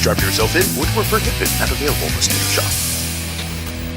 Strap yourself in, woodwork prohibited and available in the studio shop.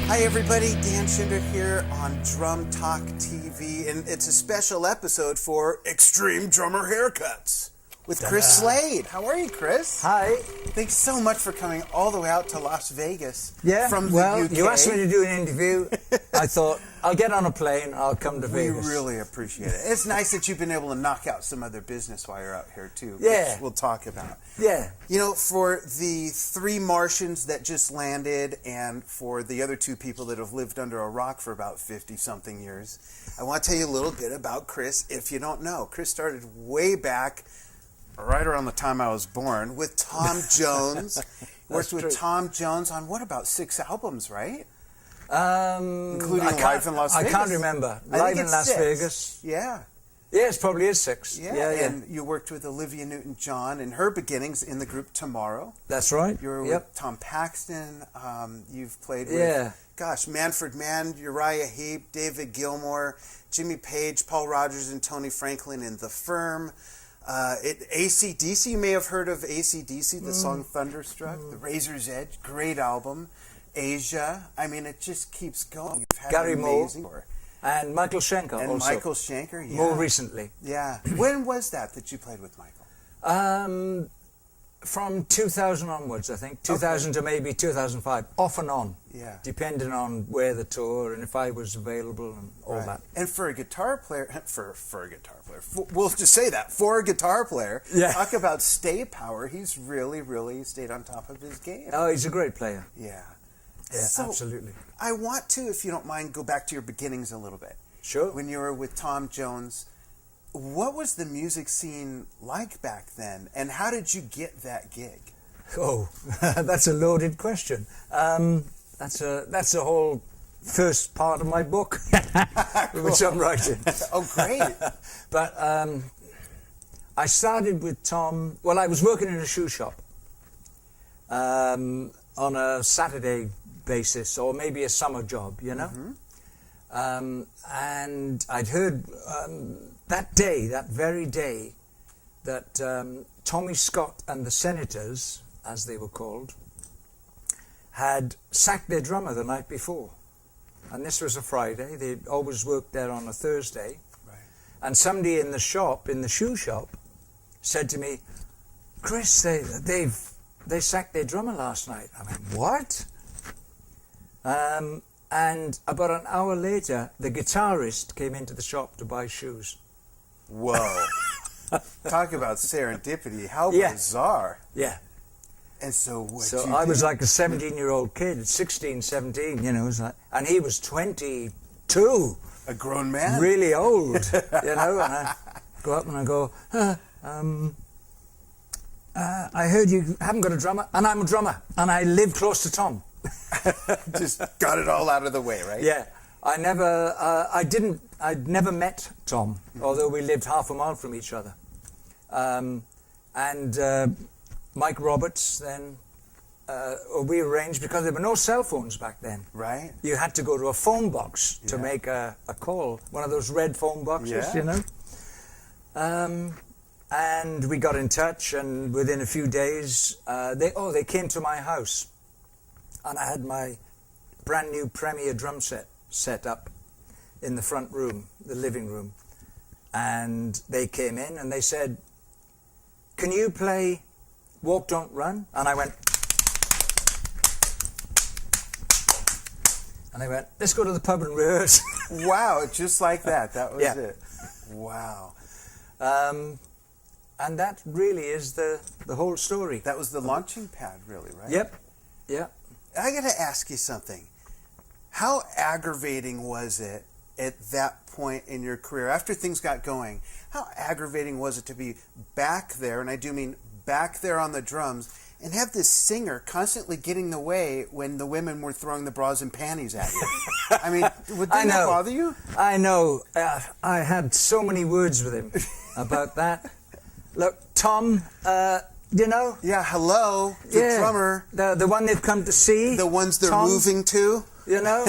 Hi everybody, Dan Schinder here on Drum Talk TV, and it's a special episode for Extreme Drummer Haircuts with Chris Slade. How are you, Chris? Hi. Thanks so much for coming all the way out to Las Vegas from the UK. You asked me to do an interview. I thought, I'll get on a plane, I'll come to Vegas. We really appreciate it. It's nice that you've been able to knock out some other business while you're out here, too, yeah. which we'll talk about. Yeah. You know, for the 3 Martians that just landed and for the other 2 people that have lived under a rock for about 50-something years, I want to tell you a little bit about Chris if you don't know. Chris started way back, right around the time I was born, with Tom Jones. Worked with Tom Jones on, what, about 6 albums, right? Including Live in Las Vegas. I can't remember. Live in Las 6. Vegas. Yeah. Yeah, it probably is 6. Yeah. And you worked with Olivia Newton-John in her beginnings in the group Tomorrow. That's right. You were with Tom Paxton. You've played with, Manfred, Mann, Uriah Heep, David Gilmour, Jimmy Page, Paul Rogers, and Tony Franklin in The Firm. ACDC, you may have heard of ACDC, the song Thunderstruck, The Razor's Edge, great album. Asia, I mean, it just keeps going. You've had Gary Moore tour. And Michael Schenker and also. Michael Schenker, yeah. More recently. Yeah. When was that you played with Michael? From 2000 onwards, I think. 2000 to maybe 2005, off and on. Yeah. Depending on where the tour and if I was available and all that. And for a guitar player, we'll just say that, for a guitar player, talk about stay power, he's really, really stayed on top of his game. Oh, he's a great player. Yeah. Yeah, so absolutely. I want to, if you don't mind, go back to your beginnings a little bit. Sure. When you were with Tom Jones, what was the music scene like back then, and how did you get that gig? Oh, that's a loaded question. That's a whole first part of my book, which I'm writing. Oh, great. But I started with Tom, well, I was working in a shoe shop on a Saturday basis, or maybe a summer job, you know? Mm-hmm. And I'd heard that very day, that Tommy Scott and the Senators, as they were called, had sacked their drummer the night before. And this was a Friday. They always worked there on a Thursday. Right. And somebody in the shop, in the shoe shop, said to me, Chris, they sacked their drummer last night. I went, what? And about an hour later, the guitarist came into the shop to buy shoes. Whoa. Talk about serendipity. How bizarre. Yeah. And so I was like a 17-year-old kid, 16, 17, you know, it was like, and he was 22. A grown man. Really old, you know, and I go up and I go, I heard you haven't got a drummer, and I'm a drummer, and I live close to Tom. Just got it all out of the way, right? Yeah. I'd never met Tom, although we lived half a mile from each other. Mike Roberts then, we arranged, because there were no cell phones back then. Right. You had to go to a phone box to make a call, one of those red phone boxes, you know. And we got in touch, and within a few days, they came to my house. And I had my brand new Premier drum set up in the front room, the living room. And they came in and they said, can you play Walk, Don't Run? And I went, and they went, let's go to the pub and rehearse. Wow, just like that. That was it. Wow. And that really is the whole story. That was the launching pad, really, right? Yep. Yeah. I got to ask you something. How aggravating was it at that point in your career, after things got going? How aggravating was it to be back there, and I do mean back there on the drums, and have this singer constantly getting in the way when the women were throwing the bras and panties at you? I mean, would that not bother you? I know. I had so many words with him about that. Look, Tom, you know? Yeah, hello, the drummer. The one they've come to see. The ones they're Tom, moving to. You know?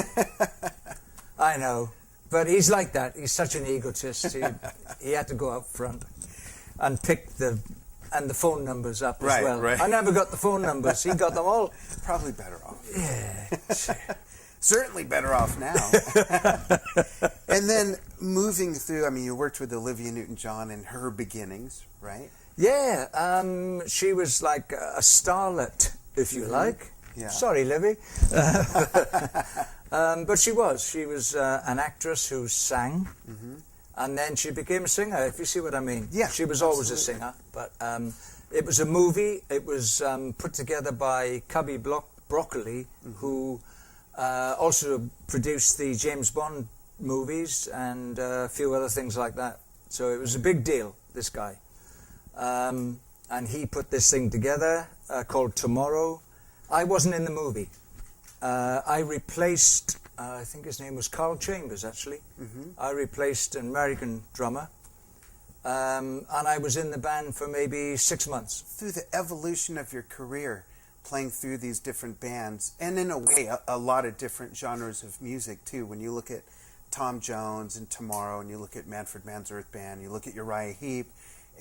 I know. But he's like that. He's such an egotist. He had to go out front and pick the and the phone numbers up as Right, well. right. I never got the phone numbers. He got them all. Probably better off. Yeah. Certainly better off now. And then moving through, I mean, you worked with Olivia Newton-John in her beginnings, right? Yeah, she was like a starlet, if you like. Yeah. Sorry, Livy. But she was an actress who sang, and then she became a singer, if you see what I mean. Yeah, she was always a singer, but it was a movie. It was put together by Cubby Broccoli, who also produced the James Bond movies and a few other things like that. So it was a big deal, this guy. And he put this thing together called Tomorrow. I wasn't in the movie. I replaced, I think his name was Carl Chambers, actually. I replaced an American drummer. And I was in the band for maybe 6 months. Through the evolution of your career, playing through these different bands, and in a way, a lot of different genres of music, too. When you look at Tom Jones and Tomorrow, and you look at Manfred Mann's Earth Band, you look at Uriah Heep,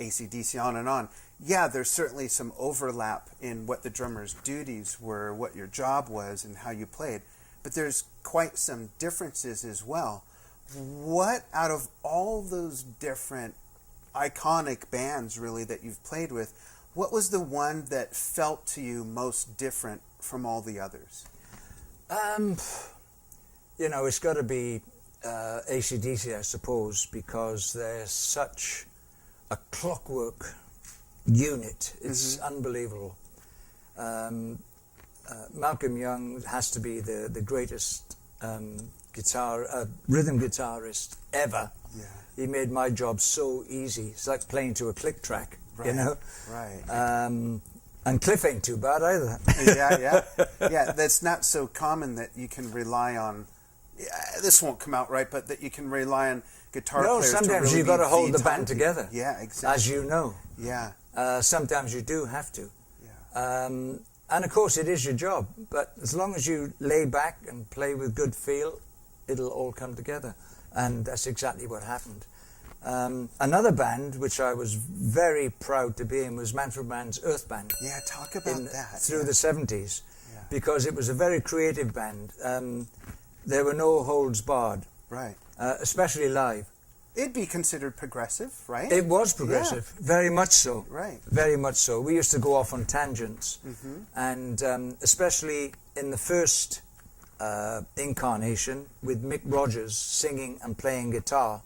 ACDC, on and on. Yeah, there's certainly some overlap in what the drummer's duties were, what your job was, and how you played. But there's quite some differences as well. What, out of all those different iconic bands, really, that you've played with, what was the one that felt to you most different from all the others? You know, it's got to be ACDC, I suppose, because they're such a clockwork unit. It's unbelievable. Malcolm Young has to be the greatest rhythm guitarist ever. Yeah. He made my job so easy. It's like playing to a click track, you know? Right. And Cliff ain't too bad either. Yeah, that's not so common that you can rely on, this won't come out right, but that you can rely on guitar players to sometimes really you've got to hold the time band together. Yeah, exactly. As you know. Yeah. Sometimes you do have to. Yeah. And of course it is your job, but as long as you lay back and play with good feel, it'll all come together. And that's exactly what happened. Another band which I was very proud to be in was Manfred Mann's Earth Band. Yeah, talk about that. Through the 70s, Yeah. because it was a very creative band. There were no holds barred, Right. especially live. It'd be considered progressive, right? It was progressive, very much so. Right. Very much so. We used to go off on tangents, and especially in the first incarnation with Mick Rogers singing and playing guitar,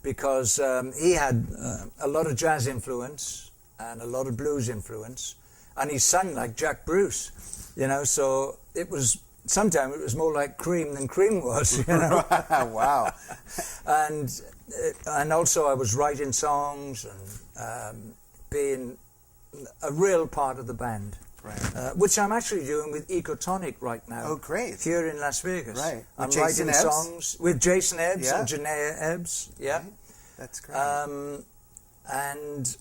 because he had a lot of jazz influence and a lot of blues influence, and he sang like Jack Bruce, you know. So it was sometimes it was more like Cream than Cream was, you know. Wow. And also I was writing songs and being a real part of the band. Right. Which I'm actually doing with Ecotonic right now. Oh, great. Here in Las Vegas. Right. I'm With Jason writing Ebbs? songs with Jason Ebbs Yeah. and Janaea Ebbs. Yeah. Right. That's great. And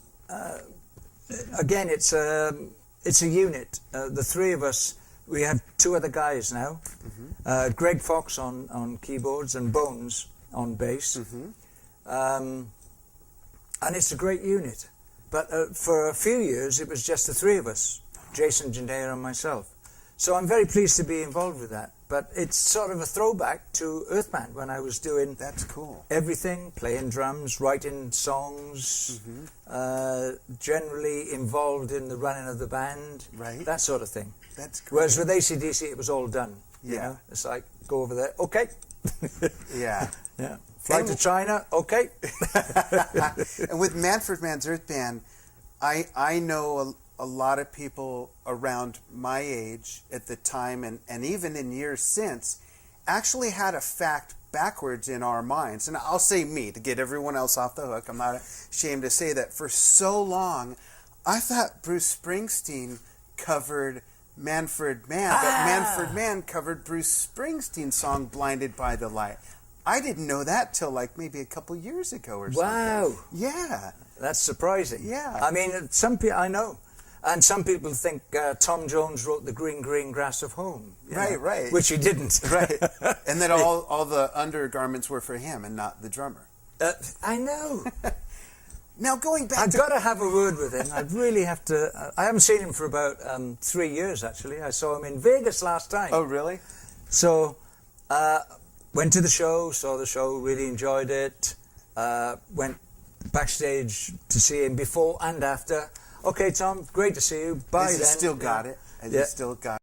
again, it's a unit. The three of us, we have two other guys now. Greg Fox on keyboards and Bones on bass. And it's a great unit. But for a few years, it was just the three of us, Jason, Janaea, and myself. So I'm very pleased to be involved with that. But it's sort of a throwback to Earth Band when I was doing That's cool. everything, playing drums, writing songs, generally involved in the running of the band, Right. that sort of thing. That's great. Whereas with ACDC, it was all done. You Yeah. know? It's like, go over there, okay. Yeah. Yeah. Fly to China, okay. And with Manfred Mann's Earth Band, I know a lot of people around my age at the time, and even in years since, actually had a fact backwards in our minds. And I'll say me, to get everyone else off the hook. I'm not ashamed to say that for so long, I thought Bruce Springsteen covered Manfred Mann, but Manfred Mann covered Bruce Springsteen's song Blinded by the Light. I didn't know that till like maybe a couple years ago or something. Wow. Yeah. That's surprising. Yeah. I mean, some people, I know. And some people think Tom Jones wrote The Green, Green Grass of Home. you know, Right. Which he didn't. Right. And that all the undergarments were for him and not the drummer. I know. Now, going back I've got to have a word with him. I really have to. I haven't seen him for about 3 years, actually. I saw him in Vegas last time. Oh, really? So, went to the show, saw the show, really enjoyed it. Went backstage to see him before and after. Okay, Tom, great to see you. Bye then. Has he still got it? Has he still got it?